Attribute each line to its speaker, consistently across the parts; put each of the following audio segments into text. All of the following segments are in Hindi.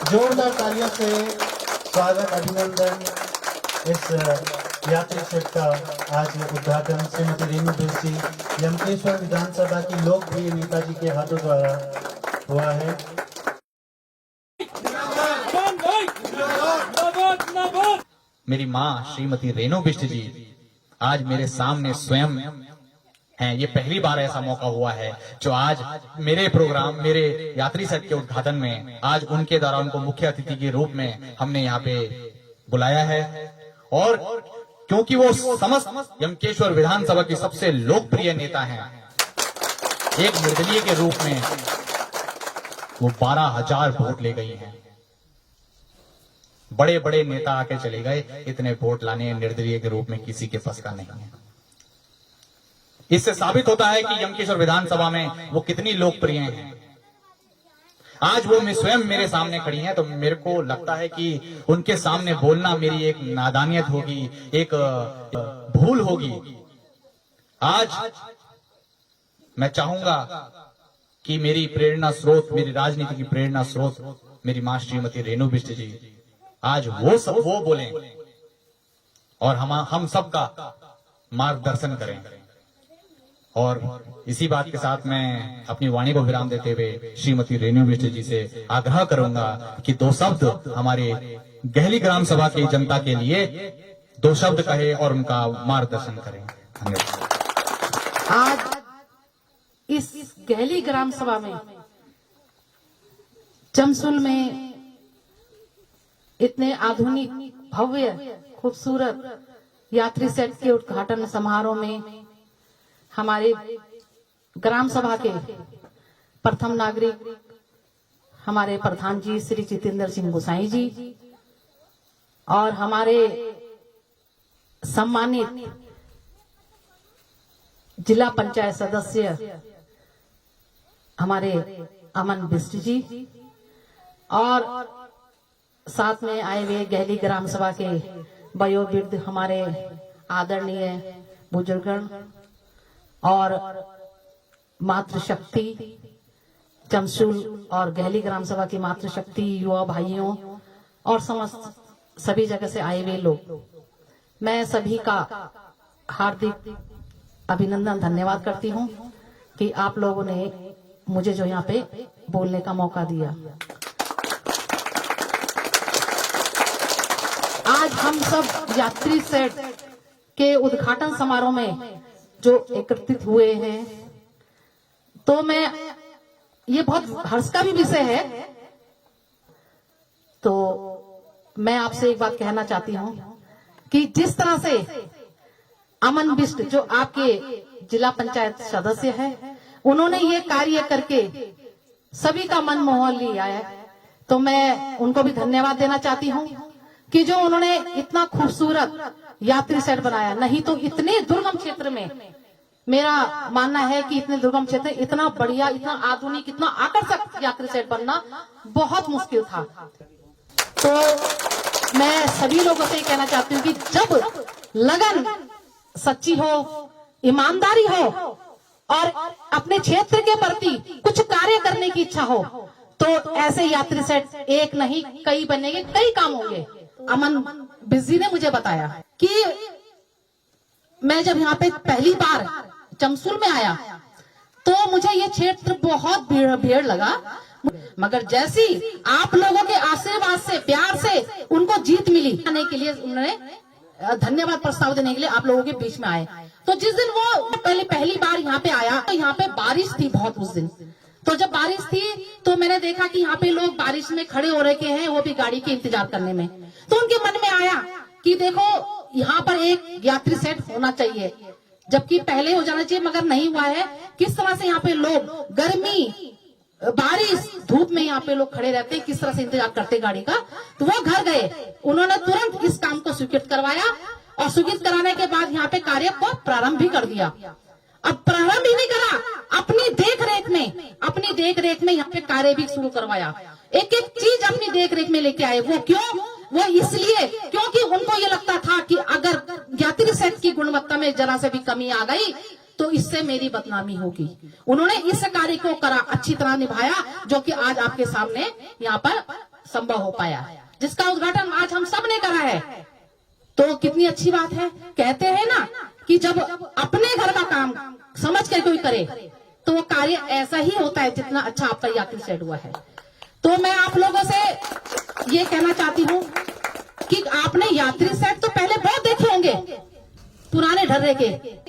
Speaker 1: जोरदार तालियों से स्वागत अभिनंदन इस यात्री सेट का आज उद्घाटन श्रीमती रेणु बिष्ट जी यमकेश्वर विधानसभा की लोकप्रिय नेताजी के हाथों द्वारा हुआ है।
Speaker 2: मेरी माँ श्रीमती रेणु बिष्ट जी आज मेरे सामने स्वयं हैं। ये पहली बार ऐसा मौका हुआ है जो आज मेरे प्रोग्राम, मेरे यात्री सेट के उद्घाटन में आज उनके द्वारा उनको मुख्य अतिथि के रूप में हमने यहाँ पे बुलाया है। और क्योंकि वो समस्त यमकेश्वर विधानसभा की सबसे लोकप्रिय नेता हैं, एक निर्दलीय के रूप में वो 12,000 वोट ले गई हैं। बड़े बड़े नेता आके चले गए, इतने वोट लाने निर्दलीय के रूप में किसी के बस का नहीं है। इससे साबित होता है कि यमकेश्वर विधानसभा में वो कितनी लोकप्रिय हैं। आज वो स्वयं मेरे सामने खड़ी हैं, तो मेरे को लगता है कि उनके सामने बोलना मेरी एक नादानियत होगी, एक भूल होगी। आज मैं चाहूंगा कि मेरी प्रेरणा स्रोत, मेरी राजनीति की प्रेरणा स्रोत मेरी मां श्रीमती रेणु बिष्ट जी आज वो बोलें और हम सबका मार्गदर्शन करें। और इसी बात के साथ मैं अपनी वाणी को विराम देते हुए श्रीमती रेणु बिष्ट जी से आग्रह करूंगा कि 2 शब्द हमारे गहली ग्राम सभा की जनता के लिए 2 शब्द कहे और उनका मार्गदर्शन करें। धन्यवाद।
Speaker 3: आज इस गहली ग्राम सभा में चमसुल में इतने आधुनिक, भव्य, खूबसूरत यात्री सेट के उद्घाटन समारोह में हमारे ग्राम सभा के प्रथम नागरिक हमारे प्रधान जी श्री जितेंद्र सिंह गोसाई जी और हमारे सम्मानित जिला पंचायत सदस्य हमारे अमन बिष्ट जी और साथ में आए हुए गहली ग्राम सभा के वयोवृद्ध हमारे आदरणीय बुजुर्गगण और मातृशक्ति चमसूल और गहली ग्राम सभा की मातृशक्ति युवा भाइयों और समस्त सभी जगह से आए हुए लोग, मैं सभी का हार्दिक अभिनंदन धन्यवाद करती हूं कि आप लोगों ने मुझे जो यहाँ पे बोलने का मौका दिया। आज हम सब यात्री सेट के उद्घाटन समारोह में जो एकत्रित हुए हैं, तो मैं ये बहुत हर्ष का भी विषय है। तो मैं आपसे एक बात कहना चाहती हूं कि जिस तरह से अमन बिष्ट जो आपके जिला पंचायत सदस्य है, उन्होंने ये कार्य करके सभी का मन मोह लिया है, तो मैं उनको भी धन्यवाद देना चाहती हूं कि जो उन्होंने इतना खूबसूरत यात्री सेट बनाया। नहीं तो इतने दुर्गम क्षेत्र में, मेरा मानना है कि इतने दुर्गम क्षेत्र में इतना बढ़िया, इतना आधुनिक, इतना आकर्षक यात्री सेट बनना बहुत मुश्किल था। तो मैं सभी लोगों से कहना चाहती हूँ कि जब लगन सच्ची हो, ईमानदारी हो और अपने क्षेत्र के प्रति कुछ कार्य करने की इच्छा हो, तो ऐसे यात्री सेट एक नहीं कई बनेंगे, कई काम होंगे। अमन बिजी ने मुझे बताया कि मैं जब यहाँ पे पहली बार चमसुल में आया तो मुझे ये क्षेत्र बहुत भीड़ लगा, मगर जैसी आप लोगों के आशीर्वाद से, प्यार से उनको जीत मिली, आने के लिए उन्होंने धन्यवाद प्रस्ताव देने के लिए आप लोगों के बीच में आए। तो जिस दिन वो पहली बार यहाँ पे आया, तो यहाँ पे बारिश थी बहुत उस दिन। तो जब बारिश थी तो मैंने देखा कि यहाँ पे लोग बारिश में खड़े हो रखे हैं, वो भी गाड़ी के इंतजार करने में। तो उनके मन में आया कि देखो यहाँ पर एक यात्री सेट होना चाहिए, जबकि पहले हो जाना चाहिए, मगर नहीं हुआ है। किस तरह से यहाँ पे लोग गर्मी, बारिश, धूप में यहाँ पे लोग खड़े रहते हैं, किस तरह से इंतजार करते गाड़ी का। तो वो घर गए, उन्होंने तुरंत इस काम को स्वीकृत करवाया और स्वीकृत कराने के बाद यहाँ पे कार्य को प्रारंभ भी कर दिया। अब प्रारंभ ही नहीं करा, अपनी देख रेख में यहाँ पे कार्य भी शुरू करवाया। एक एक चीज अपनी देख रेख में लेके आए। वो क्यों? वो इसलिए क्योंकि उनको ये लगता था कि अगर यात्री सेट की गुणवत्ता में जरा से भी कमी आ गई तो इससे मेरी बदनामी होगी। उन्होंने इस कार्य को करा, अच्छी तरह निभाया, जो कि आज आपके सामने यहाँ पर संभव हो पाया, जिसका उद्घाटन आज हम सब ने करा है। तो कितनी अच्छी बात है। कहते हैं ना कि जब अपने घर का काम समझ कर कोई करे तो वो कार्य ऐसा ही होता है जितना अच्छा आपका यात्री शेड हुआ है। तो मैं आप लोगों से ये कहना चाहती हूँ कि आपने यात्री सेट तो पहले बहुत देखे होंगे पुराने ढर्रे के,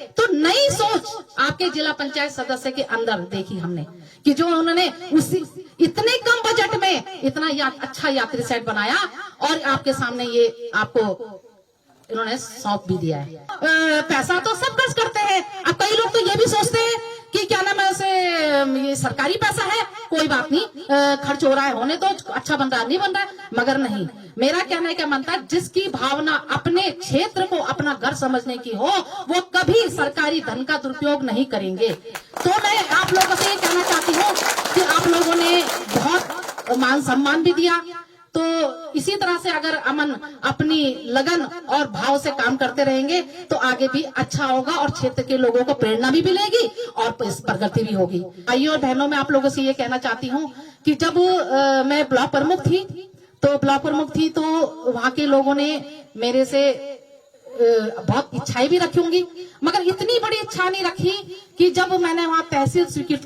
Speaker 3: तो नई सोच आपके जिला पंचायत सदस्य के अंदर देखी हमने कि जो उन्होंने उसी इतने कम बजट में इतना अच्छा यात्री सेट बनाया और आपके सामने ये आपको इन्होंने सौंप भी दिया है। पैसा तो सब खर्च करते हैं। अब कई लोग तो ये भी सोचते हैं कि क्या नाम है, उसे ये सरकारी पैसा है, कोई बात नहीं, खर्च हो रहा है, होने तो अच्छा बन रहा है, नहीं बन रहा है, मगर नहीं। मेरा कहने का मन था, जिसकी भावना अपने क्षेत्र को अपना घर समझने की हो वो कभी सरकारी धन का दुरुपयोग नहीं करेंगे। तो मैं आप लोगों से ये कहना चाहती हूँ कि आप लोगों ने बहुत मान सम्मान भी दिया, तो इसी तरह से अगर अमन अपनी लगन और भाव से काम करते रहेंगे तो आगे भी अच्छा होगा और क्षेत्र के लोगों को प्रेरणा भी मिलेगी और प्रगति भी होगी। भाइयों और बहनों, मैं आप लोगों से ये कहना चाहती हूँ कि जब मैं ब्लॉक प्रमुख थी तो वहाँ के लोगों ने मेरे से बहुत इच्छाएं भी रखी होंगी, मगर इतनी बड़ी इच्छा नहीं रखी कि जब मैंने वहाँ तहसील स्वीकृत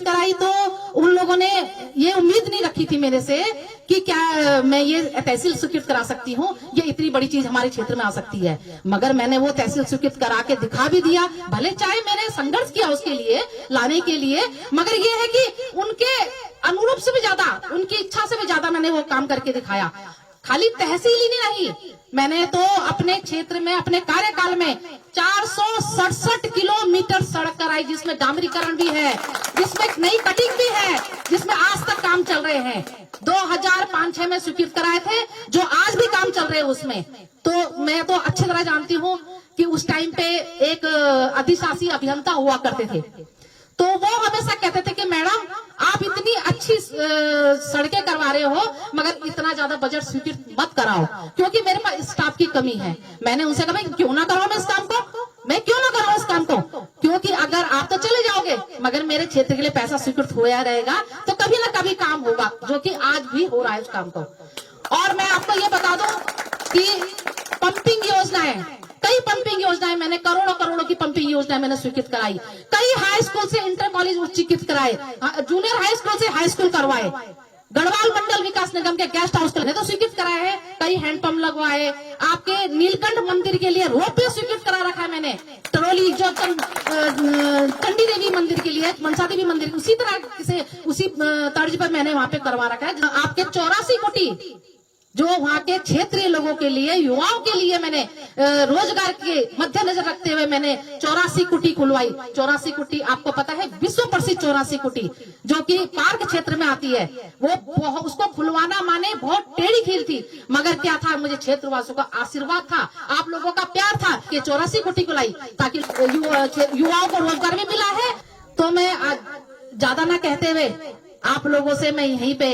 Speaker 3: कराई तो उन लोगों ने ये उम्मीद नहीं रखी थी मेरे से कि क्या मैं ये तहसील स्वीकृत करा सकती हूँ, ये इतनी बड़ी चीज हमारे क्षेत्र में आ सकती है। मगर मैंने वो तहसील स्वीकृत करा के दिखा भी दिया, भले चाहे मैंने संघर्ष किया उसके लिए लाने के लिए, मगर ये है कि उनके अनुरूप से भी ज्यादा, उनकी इच्छा से भी ज्यादा मैंने वो काम करके दिखाया। खाली तहसील ही नहीं, मैंने तो अपने क्षेत्र में अपने कार्यकाल में 467 किलोमीटर सड़क कराई, जिसमें डामरीकरण भी है, जिसमें नई कटिंग भी है, जिसमें आज तक काम चल रहे हैं। 2005-06 में स्वीकृत कराए थे, जो आज भी काम चल रहे हैं उसमें। तो मैं तो अच्छी तरह जानती हूँ कि उस टाइम पे एक अधिशासी अभियंता हुआ करते थे, तो वो हमेशा कहते थे कि मैडम आप इतनी अच्छी सड़कें करवा रहे हो मगर इतना ज्यादा बजट स्वीकृत मत कराओ, क्योंकि मेरे पास स्टाफ की कमी है। मैंने उनसे कहा क्यों ना कराऊं मैं इस काम को, क्योंकि अगर आप तो चले जाओगे मगर मेरे क्षेत्र के लिए पैसा स्वीकृत हुआ रहेगा तो कभी ना कभी काम होगा, जो कि आज भी हो रहा है उस काम को। और मैं आपको ये बता दूं कि पंपिंग योजनाएं, कई पंपिंग योजनाएं मैंने करोड़ों की पंपिंग योजनाएं मैंने स्वीकृत कराई। कई हाई स्कूल से इंटर कॉलेज स्वीकृत कराए, जूनियर हाई स्कूल से हाई स्कूल करवाए, गढ़वाल मंडल विकास निगम के गेस्ट हाउस ने तो स्वीकृत कराए हैं, कई हैंडपंप लगवाए, आपके नीलकंठ मंदिर के लिए रोपवे स्वीकृत करा रखा है मैंने, ट्रॉली जो चंडी देवी मंदिर के लिए, मनसा देवी मंदिर, उसी तरह से उसी तर्ज पर मैंने वहां पे करवा रखा है। आपके 84 कोटी जो वहाँ के क्षेत्रीय लोगों के लिए, युवाओं के लिए मैंने रोजगार के मद्देनजर रखते हुए मैंने 84 कुटी खुलवाई। 84 कुटी आपको पता है विश्व प्रसिद्ध 84 कुटी जो कि पार्क क्षेत्र में आती है, वो उसको खुलवाना माने बहुत टेढ़ी खीर थी, मगर क्या था, मुझे क्षेत्रवासियों का आशीर्वाद था, आप लोगों का प्यार था कि 84 कुटी खुलाई ताकि युवाओं को रोजगार भी मिला है। तो मैं आज ज्यादा ना कहते हुए आप लोगों से मैं यहीं पे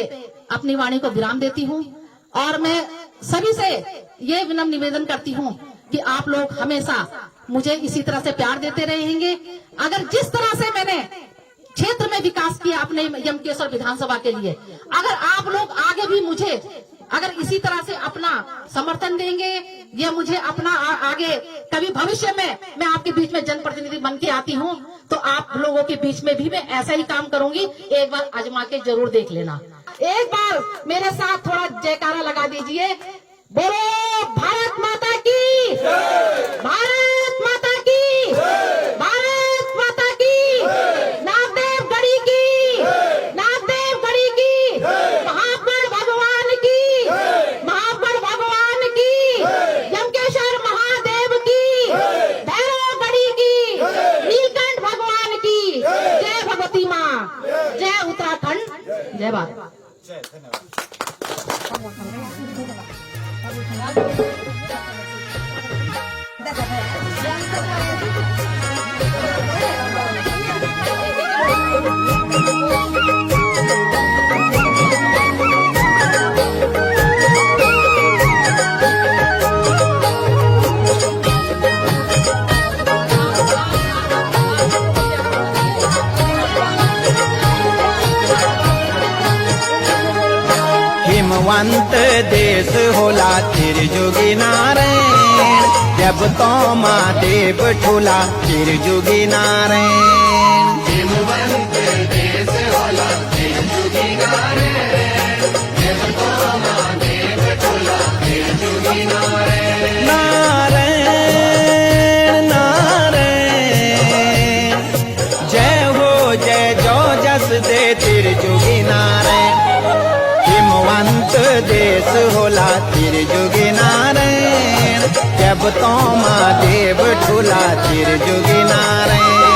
Speaker 3: अपनी वाणी को विराम देती हूँ और मैं सभी से ये विनम्र निवेदन करती हूँ कि आप लोग हमेशा मुझे इसी तरह से प्यार देते रहेंगे। अगर जिस तरह से मैंने क्षेत्र में विकास किया अपने यमकेश्वर विधानसभा के लिए, अगर आप लोग आगे भी मुझे अगर इसी तरह से अपना समर्थन देंगे, ये मुझे अपना आगे कभी भविष्य में मैं आपके बीच में जनप्रतिनिधि बन के आती हूँ तो आप लोगों के बीच में भी मैं ऐसा ही काम करूंगी। एक बार आजमा के जरूर देख लेना। एक बार मेरे साथ थोड़ा जयकारा लगा दीजिए, बोलो भारत माता की, भारत माता की, भारत माता की, नागदेव गढ़ी की, नागदेव गढ़ी की, महागढ़ भगवान की, महागढ़ भगवान की, यमकेश्वर महादेव की, भैरव गढ़ी की, नीलकंठ भगवान की, जय भगवती माँ, जय उत्तराखंड, जय भारत।
Speaker 4: हिमवंत देश होला त्रिजुगी नारायण जब तो महादेव ठुला त्रिजुगी नारायण हिमवंत देश होला त्रिजुगी नारायण जब तो महादेव ठुला त्रिजुगी नारायण नारायण नारायण जय हो जय जो जस दे त्रिजुगी नारायण हिमवंत देश होला त्रिजुगी नारायण जब तो महादेव ठुला त्रिजुगी नारायण